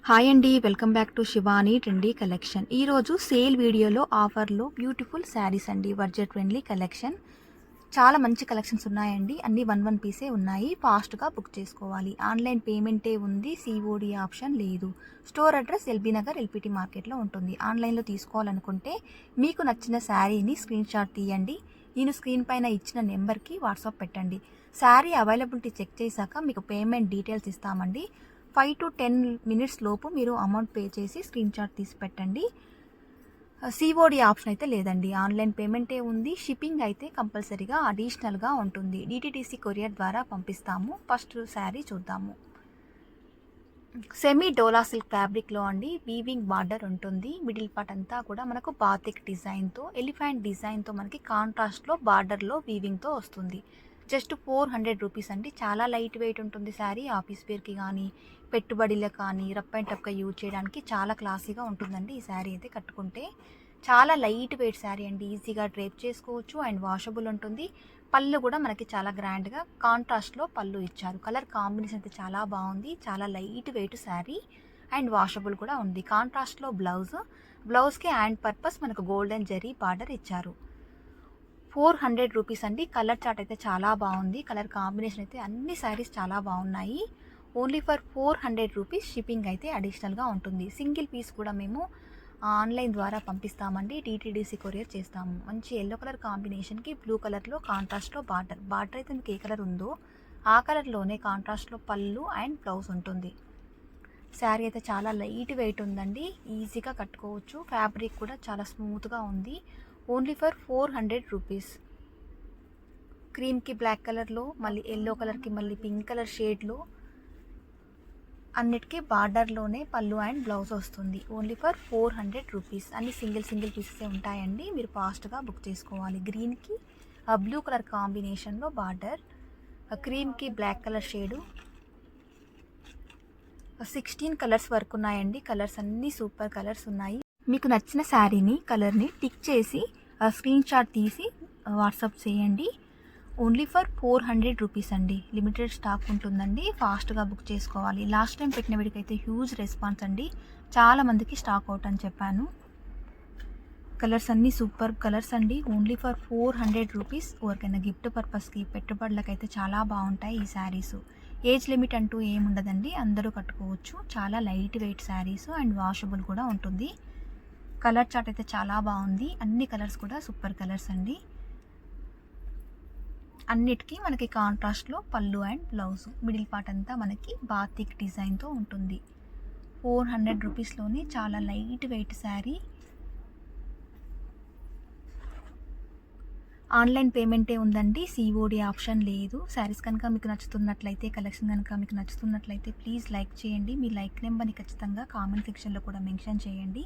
Hi అండి, welcome back to Shivani trendy collection. ఈరోజు sale వీడియోలో ఆఫర్లో బ్యూటిఫుల్ శారీస్ అండి. Budget friendly collection. చాలా మంచి కలెక్షన్స్ ఉన్నాయండి. అన్ని వన్ పీసే ఉన్నాయి. ఫాస్ట్గా బుక్ చేసుకోవాలి. ఆన్లైన్ పేమెంటే ఉంది, సిఓడి ఆప్షన్ లేదు. Store address LB Nagar LPT మార్కెట్లో ఉంటుంది. ఆన్లైన్లో తీసుకోవాలనుకుంటే మీకు నచ్చిన శారీని స్క్రీన్ షాట్ తీయండి. నేను స్క్రీన్ పైన ఇచ్చిన నెంబర్కి వాట్సాప్ పెట్టండి. శారీ అవైలబిలిటీ చెక్ చేశాక మీకు పేమెంట్ డీటెయిల్స్ ఇస్తామండి. 5 to 10 మినిట్స్ లోపు మీరు అమౌంట్ పే చేసి స్క్రీన్ షాట్ తీసి పెట్టండి. సిఓడి ఆప్షన్ అయితే లేదండి. ఆన్లైన్ పేమెంటే ఉంది. షిప్పింగ్ అయితే కంపల్సరీగా అడిషనల్గా ఉంటుంది. డిటిడిసి కొరియర్ ద్వారా పంపిస్తాము. ఫస్ట్ శారీ చూద్దాము. సెమీ డోలా సిల్క్ ఫ్యాబ్రిక్లో అండి. వీవింగ్ బార్డర్ ఉంటుంది. మిడిల్ పార్ట్ అంతా కూడా మనకు బాతిక్ డిజైన్తో, ఎలిఫెంట్ డిజైన్తో మనకి కాంట్రాస్ట్లో బార్డర్లో వీవింగ్తో వస్తుంది. జస్ట్ 400 రూపీస్ అండి. చాలా లైట్ వెయిట్ ఉంటుంది శారీ. ఆఫీస్ వేర్కి కానీ, పెట్టుబడిలకు కానీ, రఫ్ అండ్ టఫ్గా యూజ్ చేయడానికి చాలా క్లాసీగా ఉంటుందండి ఈ శారీ అయితే కట్టుకుంటే. చాలా లైట్ వెయిట్ శారీ అండి. ఈజీగా డ్రేప్ చేసుకోవచ్చు అండ్ వాషబుల్ ఉంటుంది. పళ్ళు కూడా మనకి చాలా గ్రాండ్గా కాంట్రాస్ట్లో పళ్ళు ఇచ్చారు. కలర్ కాంబినేషన్ అయితే చాలా బాగుంది. చాలా light weight sari and washable కూడా ఉంది. కాంట్రాస్ట్లో బ్లౌజ్కి హ్యాండ్ పర్పస్ మనకు గోల్డెన్ జరీ బార్డర్ ఇచ్చారు. 400 రూపీస్ అండి. కలర్ చార్ట్ అయితే చాలా బాగుంది. కలర్ కాంబినేషన్ అయితే అన్ని శారీస్ చాలా బాగున్నాయి. Only for 400 rupees. షిప్పింగ్ అయితే అడిషనల్గా ఉంటుంది. సింగిల్ పీస్ కూడా మేము ఆన్లైన్ ద్వారా పంపిస్తామండి. టీటీడీసీ కొరియర్ చేస్తాము. మంచి ఎల్లో కలర్ కాంబినేషన్కి బ్లూ కలర్లో కాంట్రాస్ట్లో బార్డర్ అయితే మీకు ఏ కలర్ ఉందో ఆ కలర్లోనే కాంట్రాస్ట్లో పళ్ళు అండ్ బ్లౌజ్ ఉంటుంది. శారీ అయితే చాలా లైట్ వెయిట్ ఉందండి. ఈజీగా కట్టుకోవచ్చు. ఫ్యాబ్రిక్ కూడా చాలా స్మూత్గా ఉంది. Only for 400 rupees. క్రీమ్కి బ్లాక్ కలర్లో, మళ్ళీ ఎల్లో కలర్కి మళ్ళీ పింక్ కలర్ షేడ్లో, అన్నిటికీ బార్డర్లోనే పళ్ళు అండ్ బ్లౌజ్ వస్తుంది. Only for 400 rupees. అన్ని సింగిల్ పీసెసే ఉంటాయండి. మీరు ఫాస్ట్గా బుక్ చేసుకోవాలి. గ్రీన్కి బ్లూ కలర్ కాంబినేషన్లో బార్డర్, క్రీమ్కి బ్లాక్ కలర్ షేడు, 16 కలర్స్ వరకు ఉన్నాయండి. కలర్స్ అన్నీ సూపర్ కలర్స్ ఉన్నాయి. మీకు నచ్చిన శారీని కలర్ని టిక్ చేసి స్క్రీన్ షాట్ తీసి వాట్సాప్ చేయండి. ఓన్లీ ఫర్ 400 రూపీస్ అండి. లిమిటెడ్ స్టాక్ ఉంటుందండి. ఫాస్ట్గా బుక్ చేసుకోవాలి. లాస్ట్ టైం పెట్టిన వీడికైతే హ్యూజ్ రెస్పాన్స్ అండి. చాలా మందికి స్టాక్ అవుట్ అని చెప్పాను. కలర్స్ అన్నీ సూపర్ కలర్స్ అండి. Only for 400 rupees. ఎవరికైనా గిఫ్ట్ పర్పస్కి, పెట్టుబడులకైతే చాలా బాగుంటాయి ఈ శారీస్. ఏజ్ లిమిట్ అంటూ ఏముండదండి. అందరూ కట్టుకోవచ్చు. చాలా light weight saris and washable కూడా ఉంటుంది. కలర్ చార్ట్ అయితే చాలా బాగుంది. అన్ని కలర్స్ కూడా సూపర్ కలర్స్ అండి. అన్నిటికీ మనకి కాంట్రాస్ట్లో పళ్ళు అండ్ బ్లౌజ్. మిడిల్ పార్ట్ అంతా మనకి బాతిక్ డిజైన్తో ఉంటుంది. 400 రూపీస్లోనే చాలా లైట్ వెయిట్ శారీ. ఆన్లైన్ పేమెంటే ఉందండి. సిఓడి ఆప్షన్ లేదు. శారీస్ కనుక మీకు నచ్చుతున్నట్లయితే, కలెక్షన్ కనుక మీకు నచ్చుతున్నట్లయితే ప్లీజ్ లైక్ చేయండి. మీ లైక్ నెంబర్ని ఖచ్చితంగా కామెంట్ సెక్షన్లో కూడా మెన్షన్ చేయండి.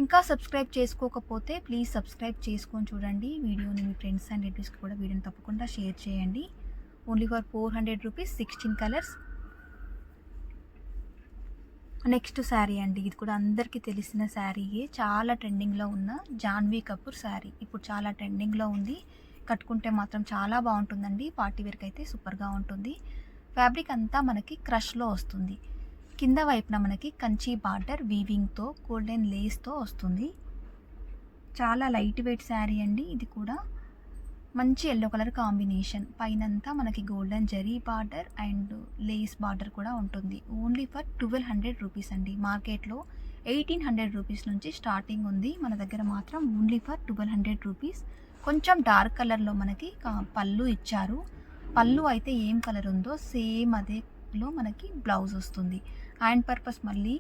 ఇంకా సబ్స్క్రైబ్ చేసుకోకపోతే ప్లీజ్ సబ్స్క్రైబ్ చేసుకొని చూడండి. వీడియోని మీ ఫ్రెండ్స్ అండ్ రిలేటివ్స్కి కూడా వీడియోని తప్పకుండా షేర్ చేయండి. Only for 400 rupees. 16 colours. Next sari అండి. ఇది కూడా అందరికీ తెలిసిన శారీయే. చాలా ట్రెండింగ్లో ఉన్న జాన్వీ కపూర్ శారీ ఇప్పుడు చాలా ట్రెండింగ్లో ఉంది. కట్టుకుంటే మాత్రం చాలా బాగుంటుందండి. పార్టీ వేర్కి అయితే సూపర్గా ఉంటుంది. ఫ్యాబ్రిక్ అంతా మనకి క్రష్లో వస్తుంది. కింద వైపున మనకి కంచి బార్డర్ వీవింగ్తో, గోల్డెన్ లేస్తో వస్తుంది. చాలా లైట్ వెయిట్ శారీ అండి. ఇది కూడా మంచి ఎల్లో కలర్ కాంబినేషన్. పైనంతా మనకి golden zari border and lace border కూడా ఉంటుంది. ఓన్లీ ఫర్ 1200 రూపీస్ అండి. మార్కెట్లో 1800 రూపీస్ నుంచి స్టార్టింగ్ ఉంది. మన దగ్గర మాత్రం ఓన్లీ ఫర్ 1200 రూపీస్. కొంచెం డార్క్ కలర్లో మనకి పళ్ళు ఇచ్చారు. పళ్ళు అయితే ఏం కలర్ ఉందో సేమ్ అదేలో మనకి బ్లౌజ్ వస్తుంది. హ్యాండ్ పర్పస్ మళ్ళీ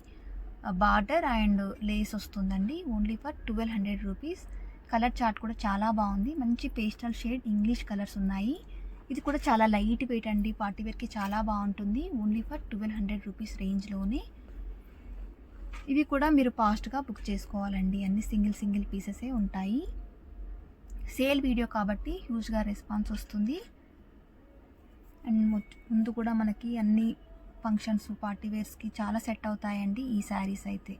బార్డర్ అండ్ లేస్ వస్తుందండి. Only for 1200 rupees. Colour chart కూడా చాలా బాగుంది. మంచి పేస్టల్ షేడ్ ఇంగ్లీష్ కలర్స్ ఉన్నాయి. ఇది కూడా చాలా లైట్ వెయిట్ అండి. పార్టీ వేర్కి చాలా బాగుంటుంది. ఓన్లీ ఫర్ 1200 రూపీస్ రేంజ్లోనే. ఇవి కూడా మీరు ఫాస్ట్గా బుక్ చేసుకోవాలండి. అన్ని సింగిల్ పీసెసే ఉంటాయి. సేల్ వీడియో కాబట్టి హ్యూజ్గా రెస్పాన్స్ వస్తుంది. అండ్ ముందు కూడా మనకి అన్ని ఫంక్షన్స్, పార్టీ వేర్స్కి చాలా సెట్ అవుతాయండి ఈ శారీస్ అయితే.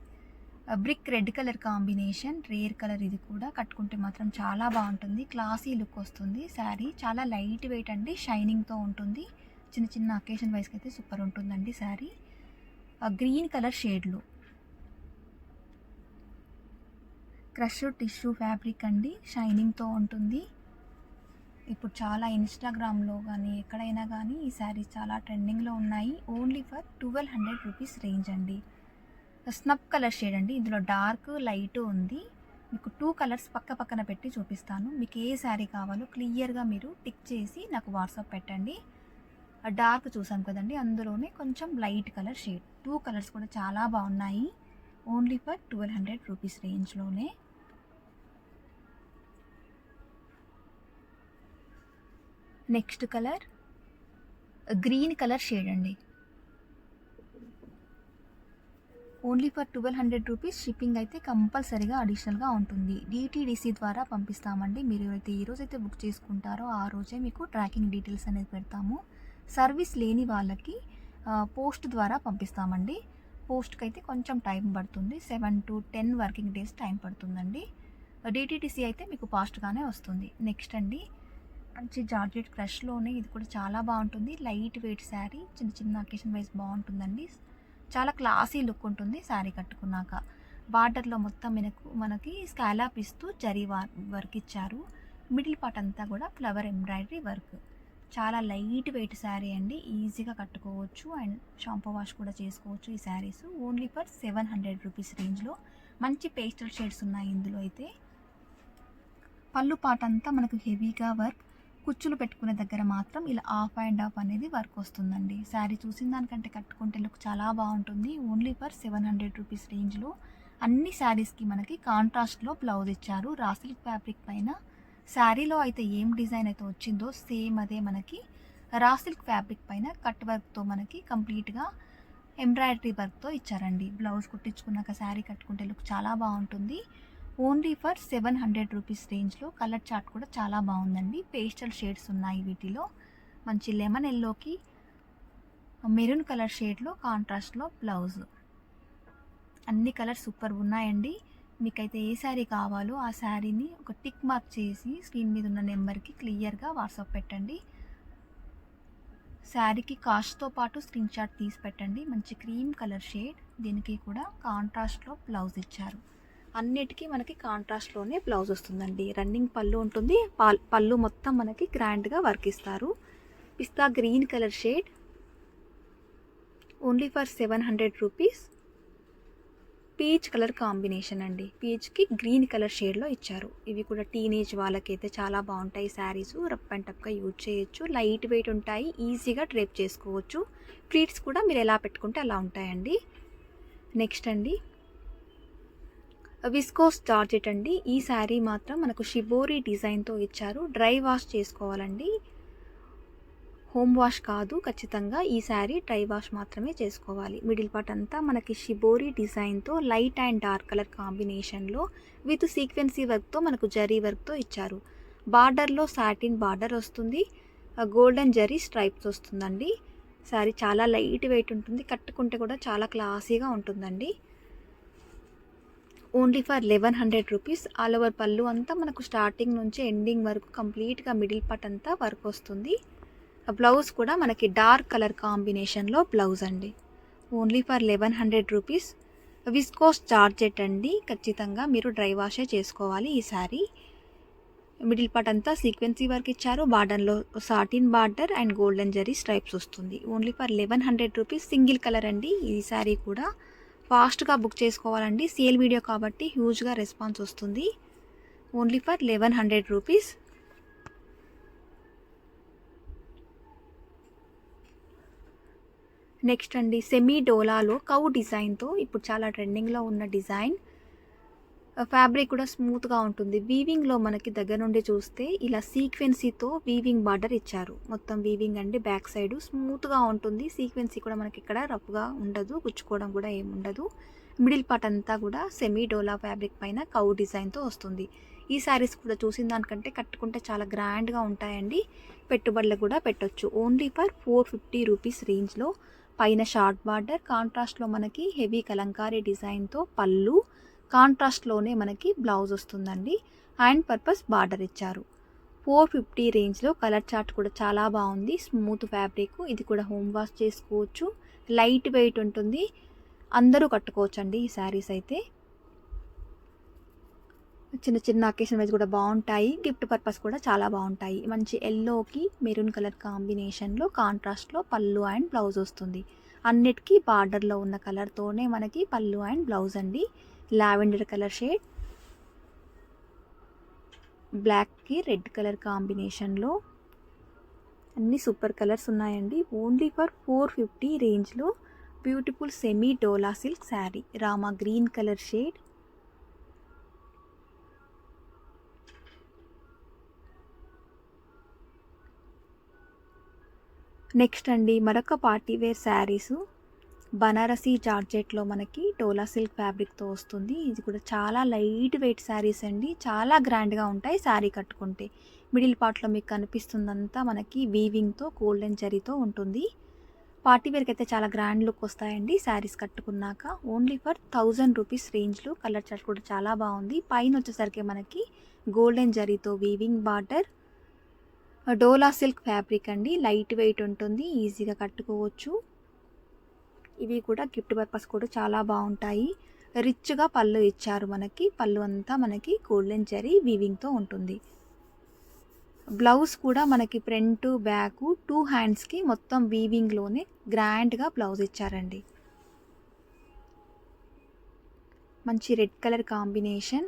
Brick red colour combination, rare colour. ఇది కూడా కట్టుకుంటే మాత్రం చాలా బాగుంటుంది. క్లాసీ లుక్ వస్తుంది. శారీ చాలా లైట్ వెయిట్ అండి. షైనింగ్తో ఉంటుంది. చిన్న అకేషన్ వైస్కి అయితే సూపర్ ఉంటుందండి శారీ. గ్రీన్ కలర్ షేడ్లు. క్రష్ టిష్యూ ఫ్యాబ్రిక్ అండి, షైనింగ్తో ఉంటుంది. ఇప్పుడు చాలా ఇన్స్టాగ్రామ్లో కానీ ఎక్కడైనా కానీ ఈ శారీస్ చాలా ట్రెండింగ్లో ఉన్నాయి. ఓన్లీ ఫర్ 1200 రూపీస్ రేంజ్ అండి. స్నప్ కలర్ షేడ్ అండి, ఇందులో డార్క్ లైట్ ఉంది. మీకు 2 కలర్స్ పక్క పక్కన పెట్టి చూపిస్తాను. మీకు ఏ శారీ కావాలో క్లియర్గా మీరు టిక్ చేసి నాకు వాట్సాప్ పెట్టండి. డార్క్ చూసాం కదండి, అందులోనే కొంచెం లైట్ కలర్ షేడ్. 2 కలర్స్ కూడా చాలా బాగున్నాయి. ఓన్లీ ఫర్ 1200 రూపీస్ రేంజ్లోనే. Next colour green colour shade అండి. Only for 1200 rupees. షిప్పింగ్ అయితే కంపల్సరీగా అడిషనల్గా ఉంటుంది. డిటీడీసీ ద్వారా పంపిస్తామండి. మీరు అయితే ఈరోజైతే బుక్ చేసుకుంటారో ఆ రోజే మీకు ట్రాకింగ్ డీటెయిల్స్ అనేది పెడతాము. సర్వీస్ లేని వాళ్ళకి పోస్ట్ ద్వారా పంపిస్తామండి. పోస్ట్కి అయితే కొంచెం టైం పడుతుంది, 7 to 10 వర్కింగ్ డేస్ టైం పడుతుందండి. డిటీడీసీ అయితే మీకు ఫాస్ట్గానే వస్తుంది. నెక్స్ట్ అండి, మంచి జార్జెట్ క్రష్లోనే ఇది కూడా చాలా బాగుంటుంది. లైట్ వెయిట్ శారీ, చిన్న చిన్న అకేషన్ వైజ్ బాగుంటుందండి. చాలా క్లాసీ లుక్ ఉంటుంది శారీ కట్టుకున్నాక. బార్డర్లో మొత్తం మనకి స్కాలాప్ ఇస్తూ జరీ వర్క్ ఇచ్చారు. మిడిల్ పార్ట్ అంతా కూడా ఫ్లవర్ ఎంబ్రాయిడరీ వర్క్. చాలా లైట్ వెయిట్ శారీ అండి, ఈజీగా కట్టుకోవచ్చు అండ్ షాంపూ వాష్ కూడా చేసుకోవచ్చు ఈ శారీస్. ఓన్లీ ఫర్ 700 రూపీస్ రేంజ్లో. మంచి పేస్టల్ షేడ్స్ ఉన్నాయి ఇందులో అయితే. పళ్ళు పార్ట్ అంతా మనకు హెవీగా వర్క్, కుచ్చులు పెట్టుకునే దగ్గర మాత్రం ఇలా ఆఫ్ అండ్ ఆఫ్ అనేది వర్క్ వస్తుందండి. శారీ చూసిన దానికంటే కట్టుకుంటే లుక్ చాలా బాగుంటుంది. ఓన్లీ ఫర్ 700 రూపీస్ రేంజ్లో. అన్ని శారీస్కి మనకి కాంట్రాస్ట్లో బ్లౌజ్ ఇచ్చారు. రా సిల్క్ ఫ్యాబ్రిక్ పైన శారీలో అయితే ఏం డిజైన్ అయితే వచ్చిందో సేమ్ అదే మనకి రా సిల్క్ ఫ్యాబ్రిక్ పైన కట్ వర్క్తో మనకి కంప్లీట్గా ఎంబ్రాయిడరీ వర్క్తో ఇచ్చారండి. బ్లౌజ్ కుట్టించుకున్నాక శారీ కట్టుకుంటే లుక్ చాలా బాగుంటుంది. ఓన్లీ ఫర్ 700 రూపీస్ రేంజ్లో. కలర్ చార్ట్ కూడా చాలా బాగుందండి. పేస్టల్ షేడ్స్ ఉన్నాయి వీటిలో. మంచి లెమన్ ఎల్లోకి మెరూన్ కలర్ షేడ్లో కాంట్రాస్ట్లో బ్లౌజ్. అన్ని కలర్స్ సూపర్ ఉన్నాయండి. మీకైతే ఏ శారీ కావాలో ఆ శారీని ఒక టిక్ మార్క్ చేసి స్క్రీన్ మీద ఉన్న నెంబర్కి క్లియర్గా వాట్సాప్ పెట్టండి. శారీకి కాస్ట్తో పాటు స్క్రీన్ షాట్ తీసి పెట్టండి. మంచి క్రీమ్ కలర్ షేడ్, దీనికి కూడా కాంట్రాస్ట్లో బ్లౌజ్ ఇచ్చారు. అన్నిటికీ మనకి కాంట్రాస్ట్లోనే బ్లౌజ్ వస్తుందండి. రన్నింగ్ పళ్ళు ఉంటుంది. పళ్ళు మొత్తం మనకి గ్రాండ్గా వర్క్ ఇస్తారు. Pista green colour shade. Only for 700 rupees. Peach colour combination అండి, పీచ్కి గ్రీన్ కలర్ షేడ్లో ఇచ్చారు. ఇవి కూడా టీనేజ్ వాళ్ళకైతే చాలా బాగుంటాయి శారీస్. రఫ్ అండ్ టఫ్గా యూజ్ చేయొచ్చు. లైట్ వెయిట్ ఉంటాయి, ఈజీగా డ్రేప్ చేసుకోవచ్చు. ప్లీట్స్ కూడా మీరు ఎలా పెట్టుకుంటే అలా ఉంటాయండి. నెక్స్ట్ అండి, విస్కోస్ జార్జెట్ అండి. ఈ శారీ మాత్రం మనకు షిబోరి డిజైన్తో ఇచ్చారు. డ్రై వాష్ చేసుకోవాలండి, హోమ్ వాష్ కాదు. ఖచ్చితంగా ఈ శారీ డ్రై వాష్ మాత్రమే చేసుకోవాలి. మిడిల్ పార్ట్ అంతా మనకి షిబోరి డిజైన్తో లైట్ అండ్ డార్క్ కలర్ కాంబినేషన్లో విత్ సీక్వెన్సీ వర్క్తో మనకు జరీ వర్క్తో ఇచ్చారు. బార్డర్లో సాటిన్ బార్డర్ వస్తుంది, గోల్డెన్ జరీ స్ట్రైప్స్ వస్తుందండి. శారీ చాలా లైట్ వెయిట్ ఉంటుంది, కట్టుకుంటే కూడా చాలా క్లాసీగా ఉంటుందండి. Only for 1100 rupees. All over పళ్ళు అంతా మనకు స్టార్టింగ్ నుంచి ఎండింగ్ వరకు కంప్లీట్గా మిడిల్ పార్ట్ అంతా వర్క్ వస్తుంది. బ్లౌజ్ కూడా మనకి డార్క్ కలర్ కాంబినేషన్లో బ్లౌజ్ అండి. Only for 1100 rupees. Viscose georgette అండి, ఖచ్చితంగా మీరు డ్రై వాషే చేసుకోవాలి ఈ శారీ. మిడిల్ పార్ట్ అంతా సీక్వెన్సీ వర్క్ ఇచ్చారు. బార్డర్లో satin border and golden zari stripes వస్తుంది. Only for 1100 rupees. Single colour అండి ఈ శారీ కూడా. ఫాస్ట్గా బుక్ చేసుకోవాలండి, సేల్ వీడియో కాబట్టి హ్యూజ్గా రెస్పాన్స్ వస్తుంది. Only for 1100 rupees. నెక్స్ట్ అండి, సెమీ డోలాలో కౌ డిజైన్తో ఇప్పుడు చాలా ట్రెండింగ్లో ఉన్న డిజైన్. ఫ్యాబ్రిక్ కూడా స్మూత్గా ఉంటుంది. వీవింగ్లో మనకి దగ్గర నుండి చూస్తే ఇలా సీక్వెన్సీతో వీవింగ్ బార్డర్ ఇచ్చారు. మొత్తం వీవింగ్ అండి, బ్యాక్ సైడ్ స్మూత్గా ఉంటుంది. సీక్వెన్సీ కూడా మనకి ఇక్కడ రఫ్గా ఉండదు, గుచ్చుకోవడం కూడా ఏముండదు. మిడిల్ పార్ట్ అంతా కూడా సెమీ డోలా ఫ్యాబ్రిక్ పైన కౌ డిజైన్తో వస్తుంది. ఈ శారీస్ కూడా చూసిన దానికంటే కట్టుకుంటే చాలా గ్రాండ్గా ఉంటాయండి. పెట్టుబడులు కూడా పెట్టొచ్చు. ఓన్లీ ఫర్ 450 రూపీస్ రేంజ్లో. పైన షార్ట్ బార్డర్, కాంట్రాస్ట్లో మనకి హెవీ కలంకారీ డిజైన్తో పళ్ళు, కాంట్రాస్ట్లోనే మనకి బ్లౌజ్ వస్తుందండి. హ్యాండ్ పర్పస్ బార్డర్ ఇచ్చారు. 450 రేంజ్లో. కలర్ చార్ట్ కూడా చాలా బాగుంది. స్మూత్ ఫ్యాబ్రిక్, ఇది కూడా హోమ్ వాష్ చేసుకోవచ్చు. లైట్ వెయిట్ ఉంటుంది. అందరూ కట్టుకోవచ్చండి ఈ శారీస్ అయితే. చిన్న చిన్న అకేషన్ వైజ్ కూడా బాగుంటాయి, గిఫ్ట్ పర్పస్ కూడా చాలా బాగుంటాయి. మంచి ఎల్లోకి మెరూన్ కలర్ కాంబినేషన్లో కాంట్రాస్ట్లో పళ్ళు అండ్ బ్లౌజ్ వస్తుంది. అన్నిటికీ బార్డర్లో ఉన్న కలర్తోనే మనకి పళ్ళు అండ్ బ్లౌజ్ అండి. లావెండర్ కలర్ షేడ్, బ్లాక్కి రెడ్ కలర్ కాంబినేషన్లో అన్ని సూపర్ కలర్స్ ఉన్నాయండి. ఓన్లీ ఫర్ 450 రేంజ్లో beautiful semi dola silk sari. Rama green colour shade, next అండి మరొక పార్టీ వేర్ శారీసు బనారసీ జార్జెట్లో మనకి డోలా సిల్క్ ఫ్యాబ్రిక్తో వస్తుంది. ఇది కూడా చాలా లైట్ వెయిట్ శారీస్ అండి, చాలా గ్రాండ్గా ఉంటాయి శారీ కట్టుకుంటే. మిడిల్ పార్ట్లో మీకు కనిపిస్తుందంతా మనకి వీవింగ్తో గోల్డెన్ జరీతో ఉంటుంది. పార్టీ వేర్కి అయితే చాలా గ్రాండ్ లుక్ వస్తాయండి శారీస్ కట్టుకున్నాక. ఓన్లీ ఫర్ 1000 రూపీస్ రేంజ్లో. కలర్ చార్ట్ కూడా చాలా బాగుంది. పైన వచ్చేసరికి మనకి గోల్డెన్ జరీతో వీవింగ్ బార్డర్. డోలా సిల్క్ ఫ్యాబ్రిక్ అండి, లైట్ వెయిట్ ఉంటుంది, ఈజీగా కట్టుకోవచ్చు. ఇవి కూడా గిఫ్ట్ పర్పస్ కూడా చాలా బాగుంటాయి. రిచ్గా పళ్ళు ఇచ్చారు మనకి. పళ్ళు అంతా మనకి గోల్డెన్ జరీ వీవింగ్తో ఉంటుంది. బ్లౌజ్ కూడా మనకి ఫ్రంట్ బ్యాక్ 2 హ్యాండ్స్కి మొత్తం వీవింగ్లోనే గ్రాండ్గా బ్లౌజ్ ఇచ్చారండి. మంచి రెడ్ కలర్ కాంబినేషన్,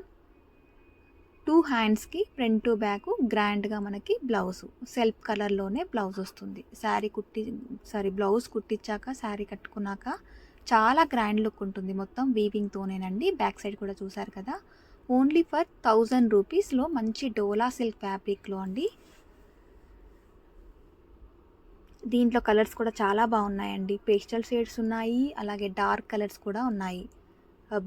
2 హ్యాండ్స్కి ఫ్రంట్ బ్యాక్ గ్రాండ్గా మనకి బ్లౌజ్ సెల్ఫ్ కలర్లోనే బ్లౌజ్ వస్తుంది. బ్లౌజ్ కుట్టించాక శారీ కట్టుకున్నాక చాలా గ్రాండ్ లుక్ ఉంటుంది. మొత్తం వీవింగ్తోనేనండి. బ్యాక్ సైడ్ కూడా చూసారు కదా. ఓన్లీ ఫర్ 1000 రూపీస్లో మంచి డోలా సిల్క్ ఫ్యాబ్రిక్లో అండి. దీంట్లో కలర్స్ కూడా చాలా బాగున్నాయండి. పేస్టల్ షేడ్స్ ఉన్నాయి, అలాగే డార్క్ కలర్స్ కూడా ఉన్నాయి.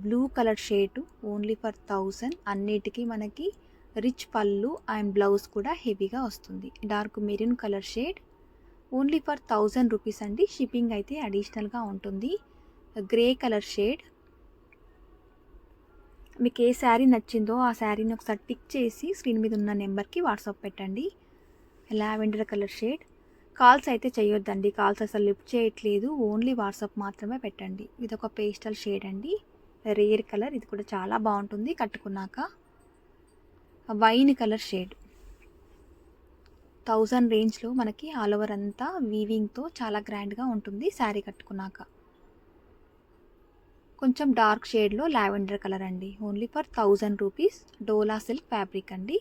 Blue colour shade only for 1000. అన్నిటికీ మనకి రిచ్ పళ్ళు అండ్ బ్లౌజ్ కూడా హెవీగా వస్తుంది. Dark maroon colour shade only for 1000 rupees అండి. షిప్పింగ్ అయితే అడిషనల్గా ఉంటుంది. గ్రే కలర్ షేడ్, మీకు ఏ శారీ నచ్చిందో ఆ శారీని ఒకసారి టిక్ చేసి స్క్రీన్ మీద ఉన్న నెంబర్కి వాట్సాప్ పెట్టండి. Lavender colour shade. కాల్స్ అయితే చేయొద్దండి, కాల్స్ అసలు లిఫ్ట్ చేయట్లేదు, ఓన్లీ వాట్సాప్ మాత్రమే పెట్టండి. ఇది ఒక పేస్టల్ షేడ్ అండి, రేర్ కలర్. ఇది కూడా చాలా బాగుంటుంది కట్టుకున్నాక. వైన్ కలర్ షేడ్ 1000 రేంజ్లో మనకి ఆల్ ఓవర్ అంతా వీవింగ్తో చాలా గ్రాండ్గా ఉంటుంది శారీ కట్టుకున్నాక. కొంచెం డార్క్ షేడ్లో లావెండర్ కలర్ అండి. Only for 1000 rupees. Dola silk fabric అండి.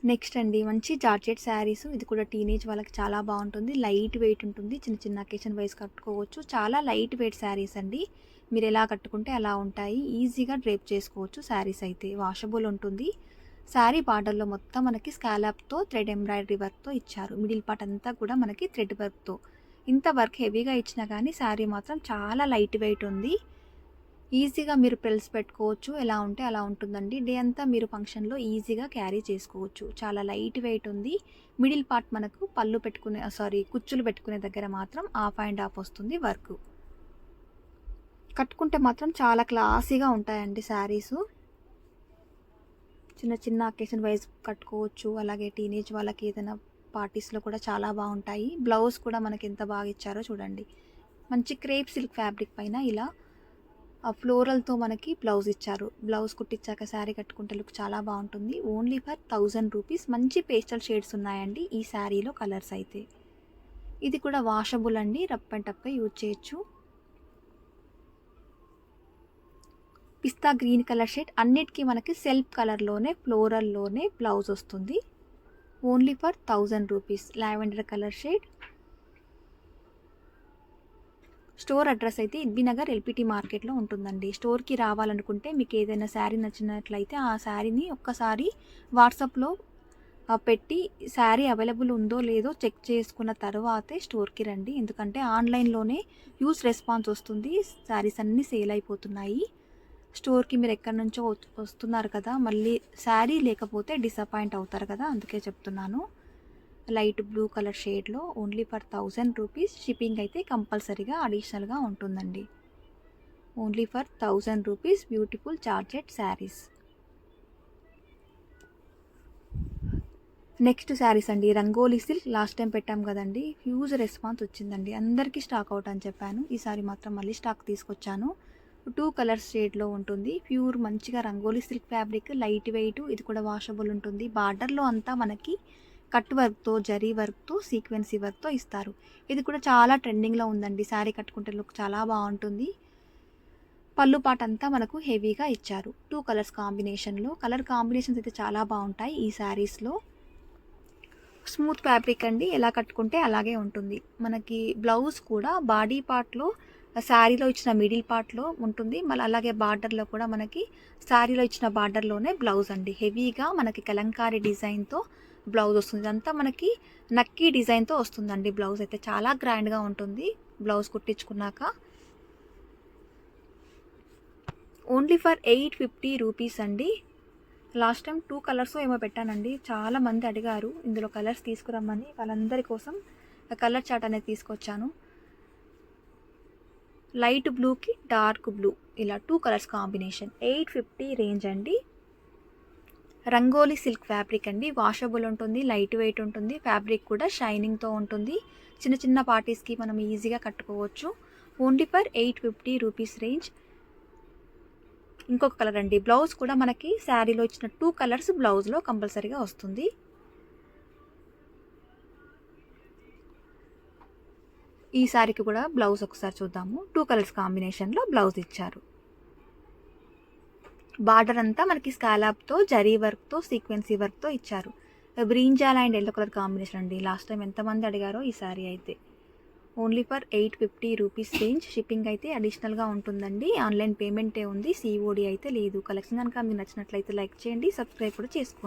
నెక్స్ట్ అండి మంచి జార్జెట్ శారీస్. ఇది కూడా టీనేజ్ వాళ్ళకి చాలా బాగుంటుంది, లైట్ వెయిట్ ఉంటుంది, చిన్న చిన్న అకేషన్ వైజ్ కట్టుకోవచ్చు. చాలా లైట్ వెయిట్ శారీస్ అండి. మీరు ఎలా కట్టుకుంటే అలా ఉంటాయి, ఈజీగా డ్రేప్ చేసుకోవచ్చు. శారీస్ అయితే వాషబుల్ ఉంటుంది. శారీ బార్డర్లో మొత్తం మనకి స్కాలప్తో థ్రెడ్ ఎంబ్రాయిడరీ వర్క్తో ఇచ్చారు. మిడిల్ పార్ట్ అంతా కూడా మనకి థ్రెడ్ వర్క్తో. ఇంత వర్క్ హెవీగా ఇచ్చినా కానీ శారీ మాత్రం చాలా లైట్ వెయిట్ ఉంది. ఈజీగా మీరు ప్రిల్స్ పెట్టుకోవచ్చు, ఎలా ఉంటే అలా ఉంటుందండి. డే అంతా మీరు ఫంక్షన్లో ఈజీగా క్యారీ చేసుకోవచ్చు. చాలా లైట్ వెయిట్ ఉంది. మిడిల్ పార్ట్ మనకు పళ్ళు పెట్టుకునే కుచ్చులు పెట్టుకునే దగ్గర మాత్రం ఆఫ్ అండ్ ఆఫ్ వస్తుంది వర్క్. కట్టుకుంటే మాత్రం చాలా క్లాసీగా ఉంటాయండి శారీసు. చిన్న చిన్న అకేషన్ వైజ్ కట్టుకోవచ్చు. అలాగే టీనేజ్ వాళ్ళకి ఏదైనా పార్టీస్లో కూడా చాలా బాగుంటాయి. బ్లౌజ్ కూడా మనకి ఎంత బాగా ఇచ్చారో చూడండి. మంచి క్రేప్ సిల్క్ ఫ్యాబ్రిక్ పైన ఇలా ఫ్లోరల్తో మనకి బ్లౌజ్ ఇచ్చారు. బ్లౌజ్ కుట్టించాక శారీ కట్టుకుంటే లుక్ చాలా బాగుంటుంది. Only for 1000 rupees. మంచి పేస్టల్ షేడ్స్ ఉన్నాయండి ఈ శారీలో కలర్స్ అయితే. ఇది కూడా వాషబుల్ అండి, రఫ్ అండ్ టఫ్గా యూజ్ చేయొచ్చు. పిస్తా గ్రీన్ కలర్ షేడ్. అన్నిటికీ మనకి సెల్ఫ్ కలర్లోనే ఫ్లోరల్లోనే బ్లౌజ్ వస్తుంది. Only for 1000 rupees. Lavender colour shade. Store address అయితే ఎల్బీ నగర్ ఎల్పిటి మార్కెట్లో ఉంటుందండి. స్టోర్కి రావాలనుకుంటే మీకు ఏదైనా శారీ నచ్చినట్లయితే ఆ శారీని ఒక్కసారి వాట్సాప్లో పెట్టి శారీ అవైలబుల్ ఉందో లేదో చెక్ చేసుకున్న తర్వాతే స్టోర్కి రండి. ఎందుకంటే ఆన్లైన్లోనే యూజ్ రెస్పాన్స్ వస్తుంది, శారీస్ అన్నీ సేల్ అయిపోతున్నాయి. స్టోర్కి మీరు ఎక్కడి నుంచో వస్తున్నారు కదా, మళ్ళీ శారీ లేకపోతే డిసప్పాయింట్ అవుతారు కదా, అందుకే చెప్తున్నాను. లైట్ బ్లూ కలర్ షేడ్లో ఓన్లీ ఫర్ 1000 రూపీస్. షిప్పింగ్ అయితే కంపల్సరీగా అడిషనల్గా ఉంటుందండి. Only for 1000 rupees. Beautiful georgette saris. Next saris అండి, రంగోలీ సిల్క్. లాస్ట్ టైం పెట్టాం కదండి, హ్యూజ్ రెస్పాన్స్ వచ్చిందండి, అందరికీ స్టాక్ అవుట్ అని చెప్పాను. ఈసారి మాత్రం మళ్ళీ స్టాక్ తీసుకొచ్చాను. 2 కలర్స్ షేడ్లో ఉంటుంది. ప్యూర్ మంచిగా rangoli silk fabric, light weight. ఇది కూడా వాషబుల్ ఉంటుంది. బార్డర్లో అంతా మనకి కట్ వర్క్తో, జరీ వర్క్తో, సీక్వెన్సీ వర్క్తో ఇస్తారు. ఇది కూడా చాలా ట్రెండింగ్లో ఉందండి. శారీ కట్టుకుంటే లుక్ చాలా బాగుంటుంది. పళ్ళు పాట అంతా మనకు హెవీగా ఇచ్చారు. 2 కలర్స్ కాంబినేషన్లో. కలర్ కాంబినేషన్స్ అయితే చాలా బాగుంటాయి ఈ శారీస్లో. స్మూత్ ఫ్యాబ్రిక్ అండి, ఎలా కట్టుకుంటే అలాగే ఉంటుంది. మనకి బ్లౌజ్ కూడా బాడీ పార్ట్లో శారీలో ఇచ్చిన మిడిల్ పార్ట్లో ఉంటుంది. మళ్ళీ అలాగే బార్డర్లో కూడా మనకి శారీలో ఇచ్చిన బార్డర్లోనే బ్లౌజ్ అండి. హెవీగా మనకి కలంకారీ డిజైన్తో బ్లౌజ్ వస్తుంది. ఇదంతా మనకి నక్కీ డిజైన్తో వస్తుందండి. బ్లౌజ్ అయితే చాలా గ్రాండ్గా ఉంటుంది బ్లౌజ్ కుట్టించుకున్నాక. ఓన్లీ ఫర్ 850 రూపీస్ అండి. లాస్ట్ టైం 2 కలర్స్ ఏమో పెట్టానండి, చాలా మంది అడిగారు ఇందులో కలర్స్ తీసుకురమ్మని. వాళ్ళందరి కోసం కలర్ చార్ట్ అనేది తీసుకొచ్చాను. లైట్ బ్లూకి డార్క్ బ్లూ, ఇలా 2 కలర్స్ కాంబినేషన్. 850 రేంజ్ అండి. రంగోలీ సిల్క్ ఫ్యాబ్రిక్ అండి, వాషబుల్ ఉంటుంది, లైట్ వెయిట్ ఉంటుంది. ఫ్యాబ్రిక్ కూడా షైనింగ్తో ఉంటుంది. చిన్న చిన్న పార్టీస్కి మనం ఈజీగా కట్టుకోవచ్చు. Only for 850 rupees range. ఇంకొక కలర్ అండి. బ్లౌజ్ కూడా మనకి శారీలో ఇచ్చిన 2 కలర్స్ బ్లౌజ్లో కంపల్సరీగా వస్తుంది. ఈ శారీకి కూడా బ్లౌజ్ ఒకసారి చూద్దాము. 2 కలర్స్ కాంబినేషన్లో బ్లౌజ్ ఇచ్చారు. బార్డర్ అంతా మనకి స్కాలప్తో, జరీ వర్క్తో, సీక్వెన్సీ వర్క్తో ఇచ్చారు. Brinjal and yellow colour combination అండి. లాస్ట్ టైం ఎంతమంది అడిగారో ఈ శారీ అయితే. Only for 850 rupees range. Shipping అయితే అడిషనల్గా ఉంటుందండి. ఆన్లైన్ పేమెంటే ఉంది, COD అయితే లేదు. కలెక్షన్ కనుక మీకు నచ్చినట్లయితే లైక్ చేయండి, సబ్స్క్రైబ్ కూడా చేసుకోండి.